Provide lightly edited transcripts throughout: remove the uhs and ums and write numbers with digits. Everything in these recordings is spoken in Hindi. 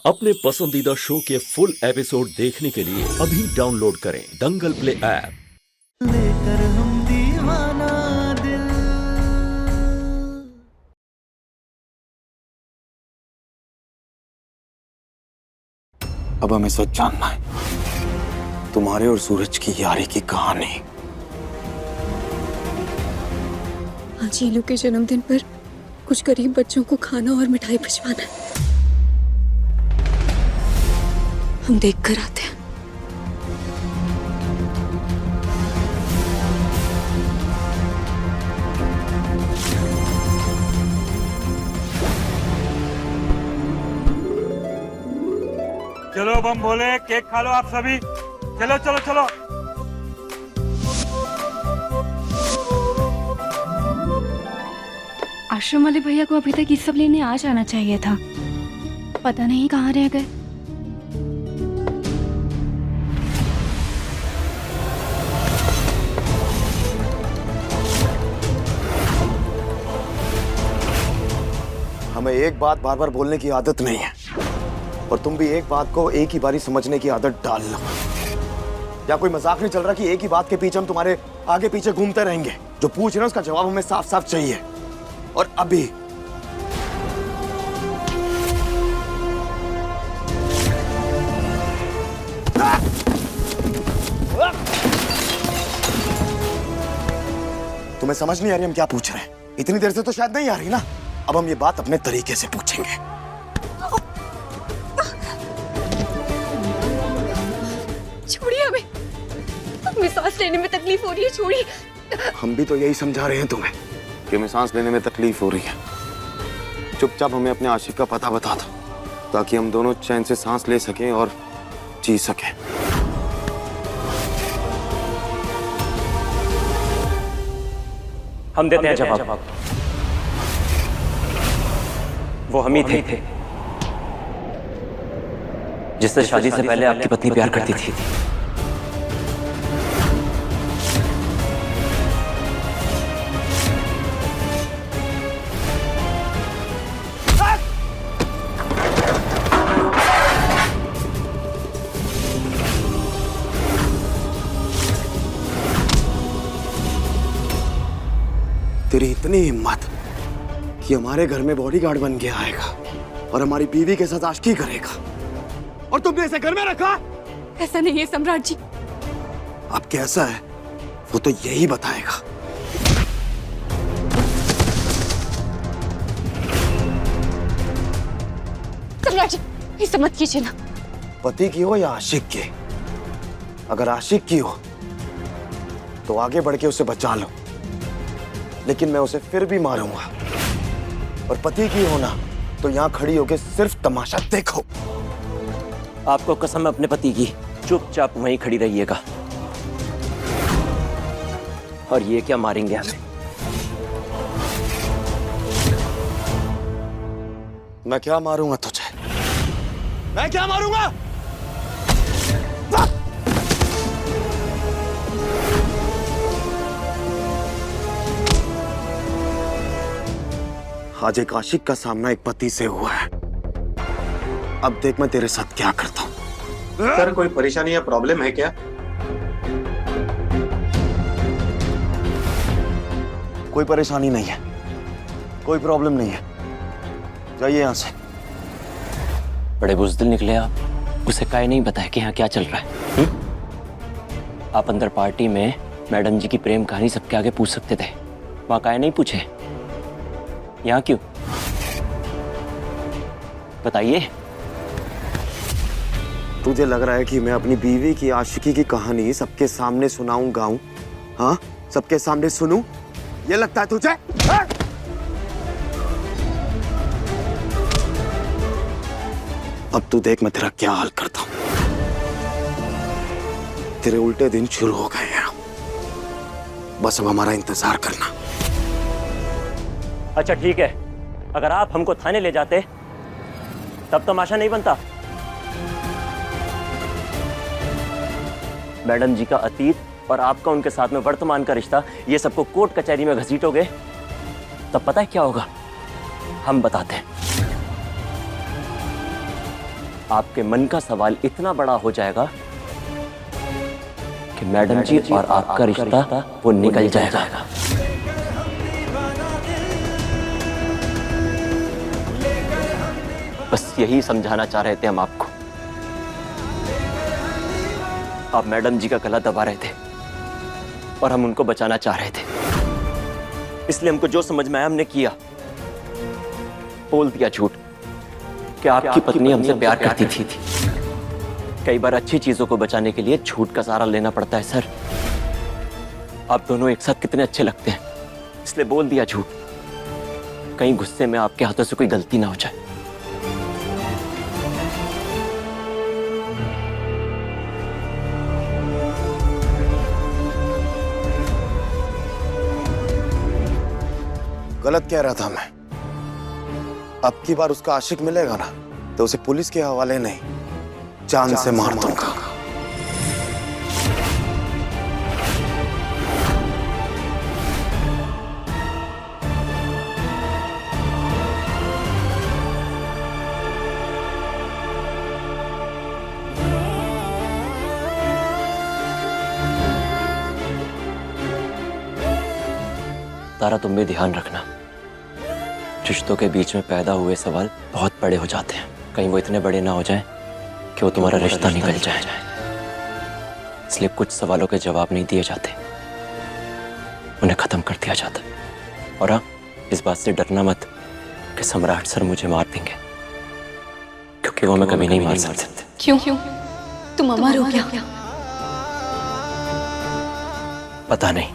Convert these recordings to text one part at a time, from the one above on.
अपने पसंदीदा शो के फुल एपिसोड देखने के लिए अभी डाउनलोड करें दंगल प्ले ऐप। लेकर हम दीवाना दिल। अब हमें सच जानना है, तुम्हारे और सूरज की यारी की कहानी। आज हीलू के जन्मदिन पर कुछ गरीब बच्चों को खाना और मिठाई भिजवाना है। हम देख कर आते हैं। चलो बम भोले, केक खा लो आप सभी। चलो चलो चलो। आश्रम वाले भैया को अभी तक ये सब लेने आ जाना चाहिए था, पता नहीं कहाँ रह गए। हमें एक बात बार बार बोलने की आदत नहीं है, और तुम भी एक बात को एक ही बारी समझने की आदत डाल लो। या कोई मजाक नहीं चल रहा कि एक ही बात के पीछे हम तुम्हारे आगे पीछे घूमते रहेंगे? जो पूछ रहे हैं उसका जवाब हमें साफ साफ चाहिए, और अभी। तुम्हें समझ नहीं आ रही हम क्या पूछ रहे हैं? इतनी देर से तो शायद नहीं आ रही ना। अब हम ये बात अपने तरीके से पूछेंगे। छोड़िए हमें सांस लेने में तकलीफ हो रही है, छोड़िए। हम भी तो यही समझा रहे हैं तुम्हें कि हमें सांस लेने में तकलीफ हो रही है। चुपचाप हमें अपने आशिक का पता बता दो, ताकि हम दोनों चैन से सांस ले सकें और जी सकें। हम देते हैं जवाब। वो हम ही थे जिससे शादी से पहले आपकी पत्नी प्यार करती थी। तेरी इतनी हिम्मत कि हमारे घर में बॉडीगार्ड बन के आएगा और हमारी बीवी के साथ आशिकी करेगा, और तुमने इसे घर में रखा? ऐसा नहीं है सम्राट जी। अब कैसा है वो तो यही बताएगा। सम्राट जी ऐसा मत कीजिए ना। पति की हो या आशिक की, अगर आशिक की हो तो आगे बढ़ के उसे बचा लो, लेकिन मैं उसे फिर भी मारूंगा। और पति की हो ना तो यहां खड़ी होके सिर्फ तमाशा देखो। आपको कसम है अपने पति की, चुपचाप वहीं खड़ी रहिएगा। और ये क्या मारेंगे हमें? मैं क्या मारूंगा तुझे? मैं क्या मारूंगा? आज एक आशिक का सामना एक पति से हुआ है। अब देख मैं तेरे साथ क्या करता हूं। सर कोई परेशानी या प्रॉब्लम है क्या? कोई परेशानी नहीं है, कोई प्रॉब्लम नहीं है। जाइए यहां से। बड़े बुज़दिल निकले आप। उसे काहे नहीं बताया कि यहाँ क्या चल रहा है? आप अंदर पार्टी में मैडम जी की प्रेम कहानी सबके आगे पूछ सकते थे, वहां काहे नहीं पूछे? यहाँ क्यों? बताइए। तुझे लग रहा है कि मैं अपनी बीवी की आशिकी की कहानी सबके सामने सुनाऊं, गाऊं? हाँ, सबके सामने सुनूं? ये लगता है तुझे? हाँ? अब तू देख मैं तेरा क्या हाल करता हूं। तेरे उल्टे दिन शुरू हो गए हैं, बस अब हमारा इंतजार करना। अच्छा ठीक है, अगर आप हमको थाने ले जाते तब तमाशा नहीं बनता। मैडम जी का अतीत और आपका उनके साथ में वर्तमान का रिश्ता, ये सबको कोर्ट कचहरी में घसीटोगे तब पता है क्या होगा? हम बताते हैं। आपके मन का सवाल इतना बड़ा हो जाएगा कि मैडम जी और आपका रिश्ता वो निकल जाएगा। बस यही समझाना चाह रहे थे हम आपको। आप मैडम जी का गला दबा रहे थे और हम उनको बचाना चाह रहे थे, इसलिए हमको जो समझ में आया हमने किया। बोल दिया झूठ कि आपकी पत्नी हमसे प्यार करती थी। कई बार अच्छी चीजों को बचाने के लिए झूठ का सहारा लेना पड़ता है सर। आप दोनों एक साथ कितने अच्छे लगते हैं, इसलिए बोल दिया झूठ। कहीं गुस्से में आपके हाथों से कोई गलती ना हो जाए। गलत कह रहा था मैं। अब की बार उसका आशिक मिलेगा ना तो उसे पुलिस के हवाले नहीं, जान से मार दूंगा। तारा, तुम भी ध्यान रखना, रिश्तों के बीच में पैदा हुए सवाल बहुत बड़े हो जाते हैं। कहीं वो इतने बड़े ना हो जाएं कि वो तुम्हारा रिश्ता निकल जाए। इसलिए कुछ सवालों के जवाब नहीं दिए जाते, उन्हें खत्म कर दिया जाता। और हाँ, इस बात से डरना मत कि सम्राट सर मुझे मार देंगे, क्योंकि वो मैं कभी नहीं मार सकते। क्यों? तुम अमर हो क्या? पता नहीं,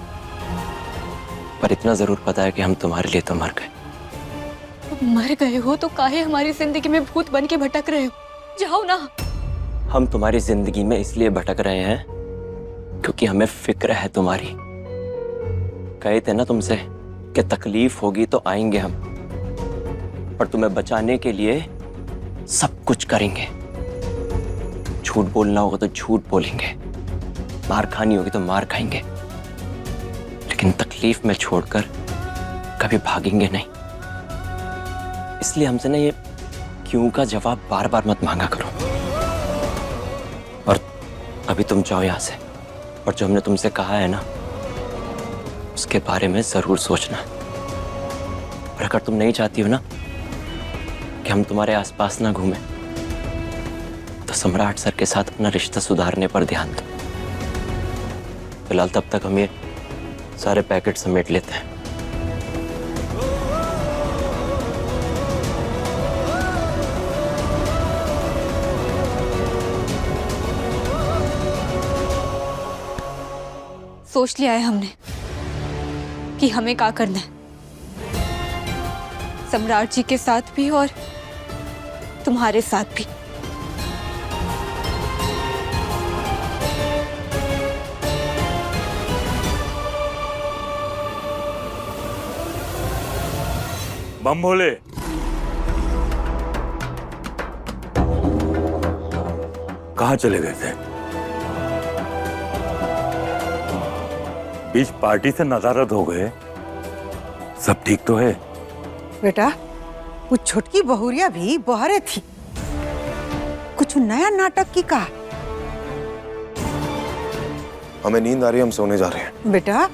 पर इतना जरूर पता है कि हम तुम्हारे लिए तो मर गए। मर गए हो तो काहे हमारी जिंदगी में भूत बन के भटक रहे हो? जाओ ना। हम तुम्हारी जिंदगी में इसलिए भटक रहे हैं क्योंकि हमें फिक्र है तुम्हारी। कहे थे ना तुमसे कि तकलीफ होगी तो आएंगे हम, पर तुम्हें बचाने के लिए सब कुछ करेंगे। झूठ बोलना होगा तो झूठ बोलेंगे, मार खानी होगी तो मार खाएंगे, लेकिन तकलीफ में छोड़कर कभी भागेंगे नहीं। इसलिए हमसे ना ये क्यों का जवाब बार बार मत मांगा करो। और अभी तुम जाओ यहाँ से, और जो हमने तुमसे कहा है ना उसके बारे में जरूर सोचना। और अगर तुम नहीं चाहती हो ना कि हम तुम्हारे आसपास ना घूमें, तो सम्राट सर के साथ अपना रिश्ता सुधारने पर ध्यान दो। फिलहाल तब तक हम ये सारे पैकेट समेट लेते हैं। सोच लिया है हमने कि हमें क्या करना है, सम्राट जी के साथ भी और तुम्हारे साथ भी। बम भोले, कहाँ चले गए थे? बीच पार्टी से नदारद हो गए। सब ठीक तो है? बेटा, वो छोटकी बहुरिया भी बहरे थी, कुछ नया नाटक की का? हमें नींद आ रही है, हम सोने जा रहे हैं। बेटा,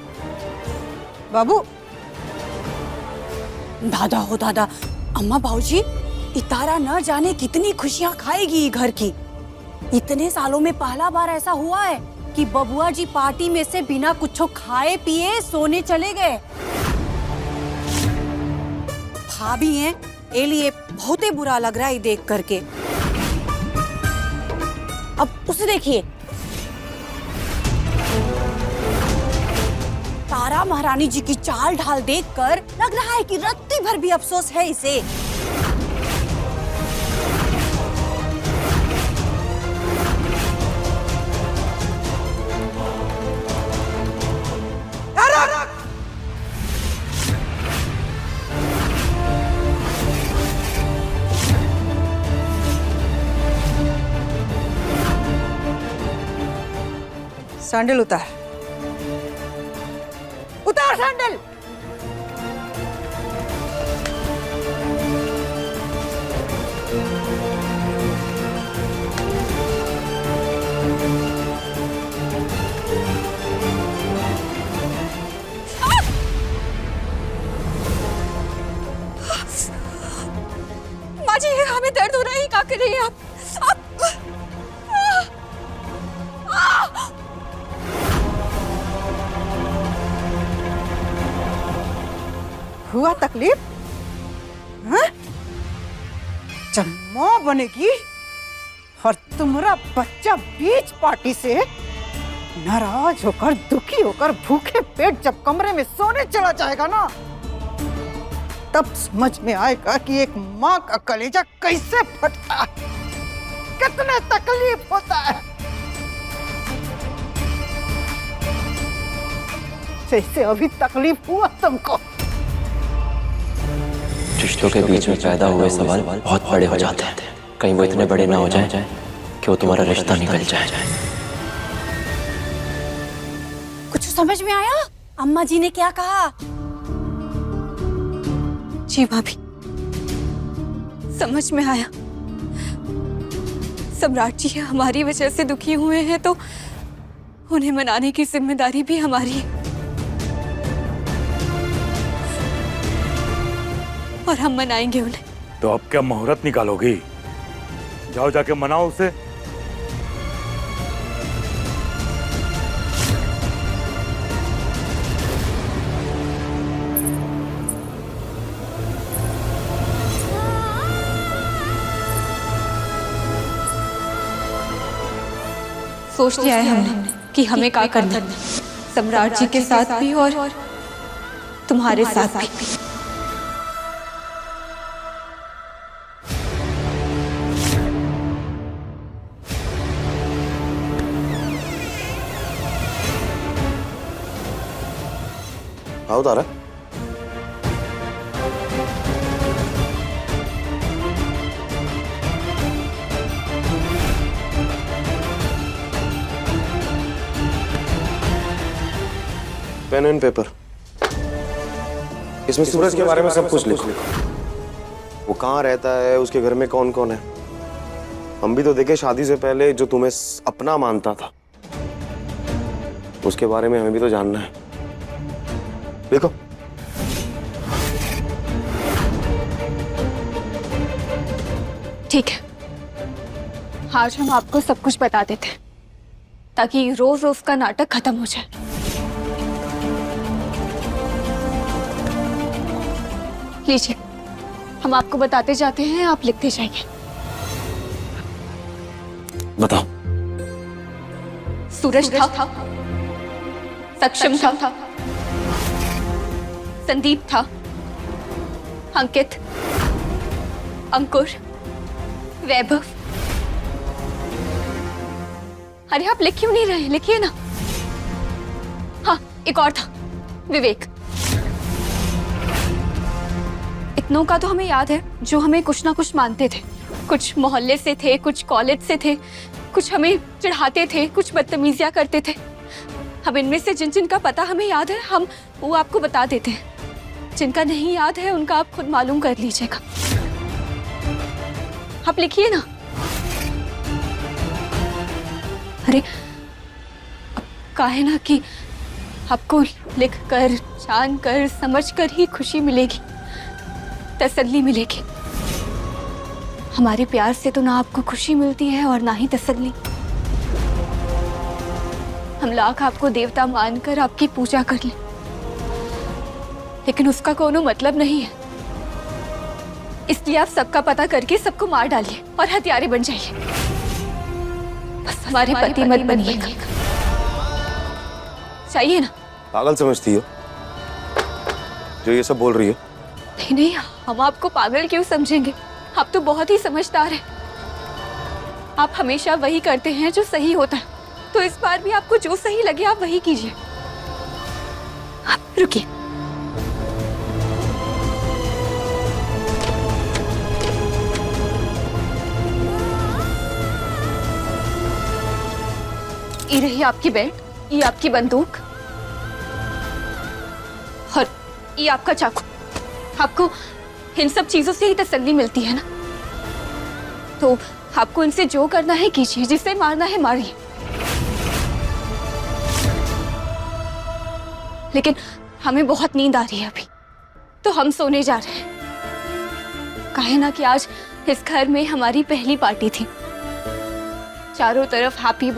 बाबू। दादा हो दादा, अम्मा भाऊजी, इतारा न जाने कितनी खुशियां खाएगी घर की। इतने सालों में पहला बार ऐसा हुआ है कि बबुआ जी पार्टी में से बिना कुछ खाए पिए सोने चले गए। भाभी हैं, ए लिए बहुत ही बुरा लग रहा है देख करके। अब उसे देखिए, तारा महारानी जी की चाल ढाल देखकर लग रहा है कि रत्ती भर भी अफसोस है इसे। सैंडल उतार, उतार सैंडल। करते रहिए आप। हुआ तकलीफ? हाँ? जब माँ बनेगी और तुम्हारा बच्चा बीच पार्टी से नाराज होकर, दुखी होकर, भूखे पेट जब कमरे में सोने चला जाएगा ना, तब समझ में आएगा कि एक माँ का कलेजा कैसे फटता है, कितने तकलीफ होता है। जैसे अभी तकलीफ हुआ तुमको। रिश्तों के बीच में पैदा हुए सवाल बहुत बड़े हो जाते हैं। कहीं वो इतने बड़े ना हो जाएं कि वो तुम्हारा रिश्ता निकल जाए। कुछ समझ में आया अम्मा जी ने क्या कहा? जी भाभी, समझ में आया। सम्राट जी हमारी वजह से दुखी हुए हैं तो उन्हें मनाने की जिम्मेदारी भी हमारी है, और हम मनाएंगे उन्हें। तो अब क्या मुहूर्त निकालोगी? जाओ जाके मनाओ उसे। सोच लिया है हमने कि हमें क्या करना है, सम्राट जी के साथ भी और तुम्हारे साथ भी। आओ तारा। पेन एंड पेपर, इसमें सूरज के बारे में सब कुछ लिखो। वो कहाँ रहता है, उसके घर में कौन कौन है। हम भी तो देखे शादी से पहले जो तुम्हें अपना मानता था, उसके बारे में हमें भी तो जानना है। देखो, ठीक है, आज हम आपको सब कुछ बता देते हैं ताकि रोज रोज का नाटक खत्म हो जाए। लीजिए, हम आपको बताते जाते हैं, आप लिखते जाइए। बताओ। सूरज था, सक्षम था, संदीप था, अंकित, अंकुर, वैभव। अरे आप लिख क्यों नहीं रहे? लिखिए ना। हाँ, एक और था, विवेक। इतनों का तो हमें याद है जो हमें कुछ ना कुछ मानते थे। कुछ मोहल्ले से थे, कुछ कॉलेज से थे, कुछ हमें चिढ़ाते थे, कुछ बदतमीजियां करते थे। अब इनमें से जिन जिन का पता हमें याद है, हम वो आपको बता देते हैं। जिनका नहीं याद है उनका आप खुद मालूम कर लीजिएगा। आप लिखिए ना। अरे काहे ना कि आपको लिख कर, जान कर, समझ कर ही खुशी मिलेगी, तसल्ली मिलेगी। हमारे प्यार से तो ना आपको खुशी मिलती है और ना ही तसल्ली। हम लाख आपको देवता मानकर आपकी पूजा कर लें, लेकिन उसका कोनो मतलब नहीं है। इसलिए आप सबका पता करके सबको मार डालिए और हत्यारे बन जाइए। बस हमारे पति मत बनिएगा। चाहिए ना? पागल समझती हो जो ये सब बोल रही हो? नहीं नहीं, हम आपको पागल क्यों समझेंगे? आप तो बहुत ही समझदार हैं। आप हमेशा वही करते हैं जो सही होता है, तो इस बार भी आपको जो सही लगे आप वही कीजिए। आप रुकिए। ये रही आपकी बेल्ट, ये आपकी बंदूक और ये आपका चाकू। आपको इन सब चीजों से ही तसल्ली मिलती है ना, तो आपको इनसे जो करना है कीजिए, जिसे मारना है मारिए। लेकिन हमें बहुत नींद आ रही है अभी, तो हम सोने जा रहे हैं। कहे ना कि आज इस घर में हमारी पहली पार्टी थी। चारों तरफ हैप्पी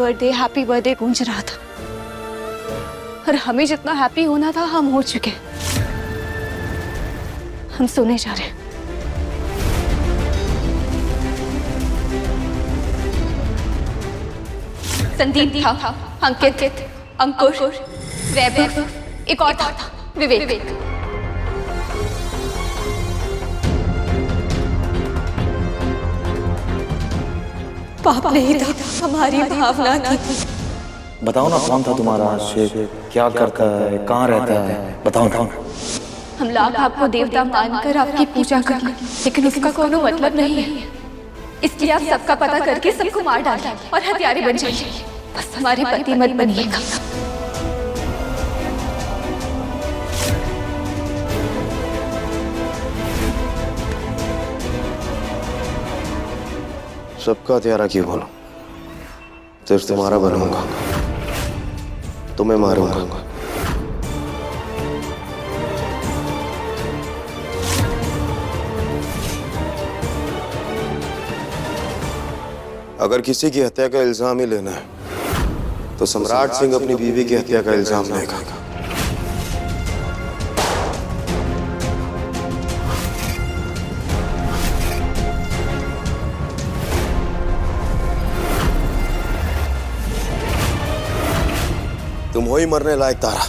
बर्थडे गूंज रहा था और हमें जितना हैप्पी होना था हम हो चुके। हम सोने जा रहे हैं। संदीप था, अंकित, अंकुश, वैभव, एक और था विवेक। पाप नहीं था, हमारी भावना थी। बताओ ना कौन था तुम्हारा आशिक, क्या करता है, कहाँ रहता है, बताओ ना। हम लाख आपको देवता मानकर आपकी पूजा कर लें, लेकिन उसका कोनो मतलब नहीं है। इसलिए आप सबका पता करके सबको मार डालें और हत्यारे बन जाइए। बस हमारे पति मत बनिएगा। सबका हत्यारा क्यों बोलो, सिर्फ तुम्हारा बनूंगा, तुम्हें मारूंगा। अगर किसी की हत्या का इल्जाम ही लेना है तो सम्राट सिंह अपनी बीवी की हत्या का इल्जाम लेगा। तुम हो ही मरने लायक तारा।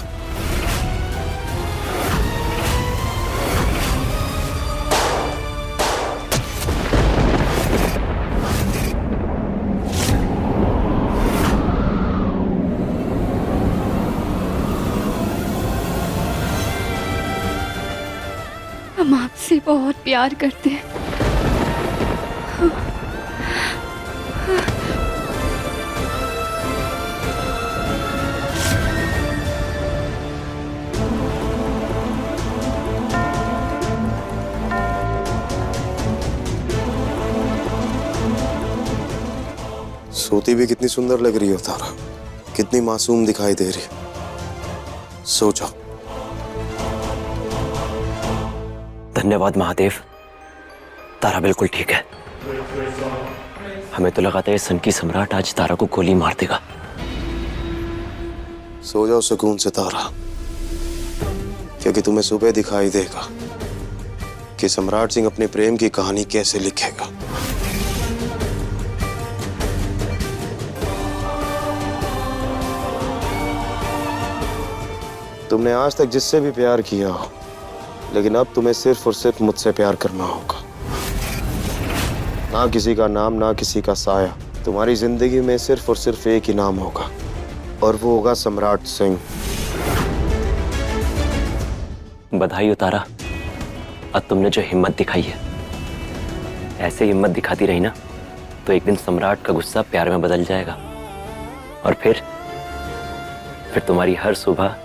हम आपसे बहुत प्यार करते हैं। सोती भी कितनी सुंदर लग रही हो तारा, कितनी मासूम दिखाई दे रही। सो जाओ। धन्यवाद महादेव, तारा बिल्कुल ठीक है। हमें तो लगा था ये सन की सम्राट आज तारा को गोली मार देगा। सो जाओ सुकून से तारा, क्योंकि तुम्हें सुबह दिखाई देगा कि सम्राट सिंह अपने प्रेम की कहानी कैसे लिखेगा। तुमने आज तक जिससे भी प्यार किया हो, लेकिन अब तुम्हें सिर्फ और सिर्फ मुझसे प्यार करना होगा। ना किसी का नाम, ना किसी का साया। तुम्हारी जिंदगी में सिर्फ और सिर्फ एक ही नाम होगा, और वो होगा सम्राट सिंह। बधाई हो तारा, अब तुमने जो हिम्मत दिखाई है, ऐसे हिम्मत दिखाती रही ना तो एक दिन सम्राट का गुस्सा प्यार में बदल जाएगा, और फिर तुम्हारी हर सुबह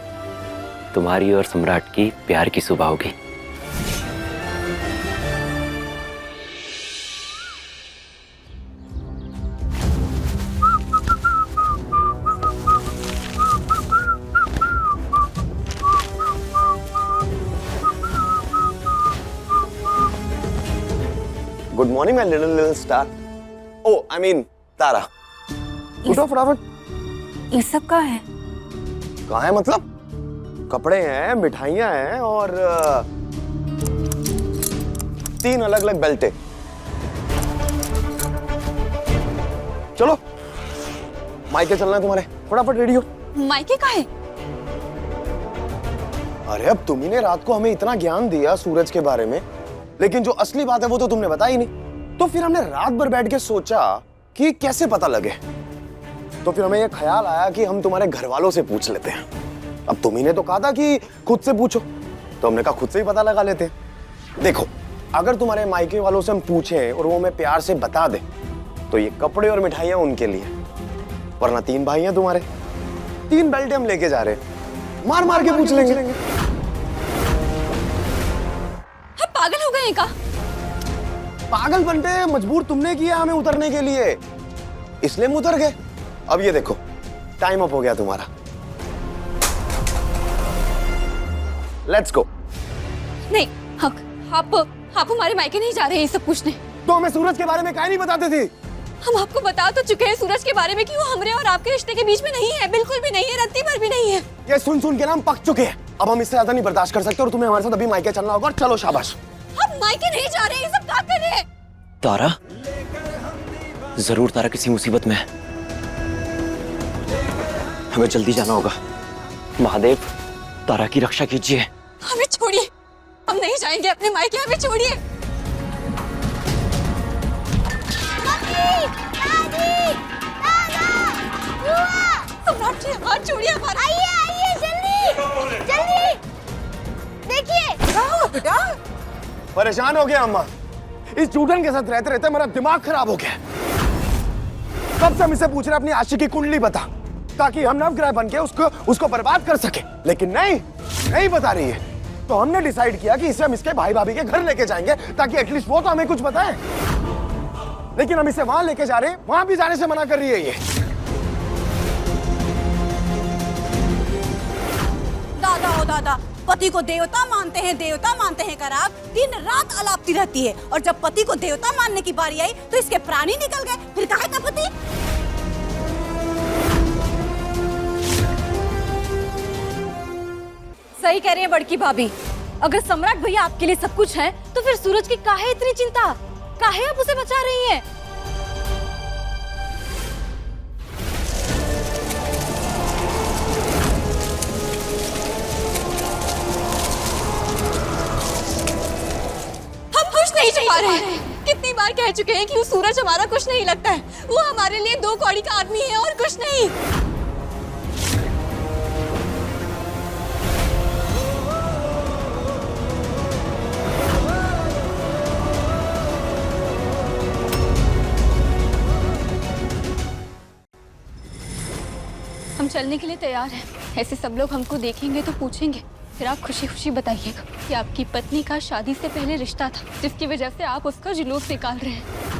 तुम्हारी और सम्राट की प्यार की सुबह होगी। Good morning my little star. Oh I mean Tara, उठो फटाफट। ये सब का है? कहाँ है मतलब? कपड़े हैं, मिठाइयां हैं और 3 अलग अलग बेल्टें। चलो मायके चलना है तुम्हारे, फटाफट रेडी हो। मायके का है? अरे अब तुम्ही ने रात को हमें इतना ज्ञान दिया सूरज के बारे में, लेकिन जो असली बात है वो तो तुमने बताई नहीं। तो फिर हमने रात भर बैठ के सोचा कि कैसे पता लगे। तो फिर हमें यह ख्याल आया कि हम तुम्हारे घर वालों से पूछ लेते हैं। अब तुम्ही ने तो कहा था कि खुद से पूछो, तो हमने कहा खुद से ही पता लगा लेते हैं। देखो, अगर तुम्हारे मायके वालों से हम पूछें और वो हमें प्यार से बता दे तो ये कपड़े और मिठाइयां उनके लिए, वरना 3 भाई हैं तुम्हारे, 3 बेल्ट हम लेके जा रहे हैं, मार मार के पूछ लेंगे। पागल हो गए का? पागल बनते मजबूर तुमने किया हमें उतरने के लिए, इसलिए हम उतर गए। अब ये देखो टाइम अप हो गया तुम्हारा, लेट्स गो। नहीं, आप हमारे मायके नहीं जा रहे हैं ये सब पूछने। तो हमें सूरज के बारे में काहे नहीं बताते थे? हम आपको बता तो चुके हैं सूरज के बारे में कि वो हमरे और आपके रिश्ते के बीच में नहीं है, बिल्कुल भी नहीं है, रत्ती भर भी नहीं है। ये सुन सुन के ना हम पक चुके हैं। अब हम इससे ज्यादा नहीं बर्दाश्त कर सकते और तुम्हें हमारे साथ अभी मायके चलना होगा। और चलो शाबाश। हम मायके नहीं जा रहे हैं, ये सब क्या कर रहे हैं? तारा, जरूर तारा किसी मुसीबत में है। हमें जल्दी जाना होगा। महादेव, तारा की रक्षा कीजिए। हमें छोड़िए, हम नहीं जाएंगे अपने मायके, हमें छोड़िए। सम्राट जी, हाथ छोड़िए हमारा। आइए आइए जल्दी जल्दी देखिए। परेशान हो गया अम्मा। इस चूटन के साथ रहते रहते मेरा दिमाग खराब हो गया। कब से हम इससे पूछ रहे अपनी आशिक की कुंडली बता, ताकि हम नवग्रह बन के उसको बर्बाद कर सके, लेकिन नहीं बता रही है। तो हमने डिसाइड किया कि इसे हम इसके भाई भाभी के घर लेके जाएंगे, ताकि एटलीस्ट वो तो हमें कुछ बताए। लेकिन हम इसे वहां लेके जा रहे हैं, वहां भी जाने से मना कर रही है ये। दादा हो दादा, पति को देवता मानते हैं कर आप दिन रात अलापती रहती है, और जब पति को देवता मानने की बारी आई तो इसके प्राण ही निकल गए। फिर कहा का पति? सही कह रही है बड़की भाभी। अगर सम्राट भैया आपके लिए सब कुछ है, तो फिर सूरज की काहे इतनी चिंता? काहे आप उसे बचा रही हैं? नहीं छुपा रहे हैं। कितनी बार कह चुके हैं कि वो सूरज हमारा कुछ नहीं लगता है, वो हमारे लिए 2 कौड़ी का आदमी है और कुछ नहीं। हम चलने के लिए तैयार हैं। ऐसे सब लोग हमको देखेंगे तो पूछेंगे, फिर आप खुशी खुशी बताइएगा कि आपकी पत्नी का शादी से पहले रिश्ता था, जिसकी वजह से आप उसका जुलूस निकाल रहे हैं।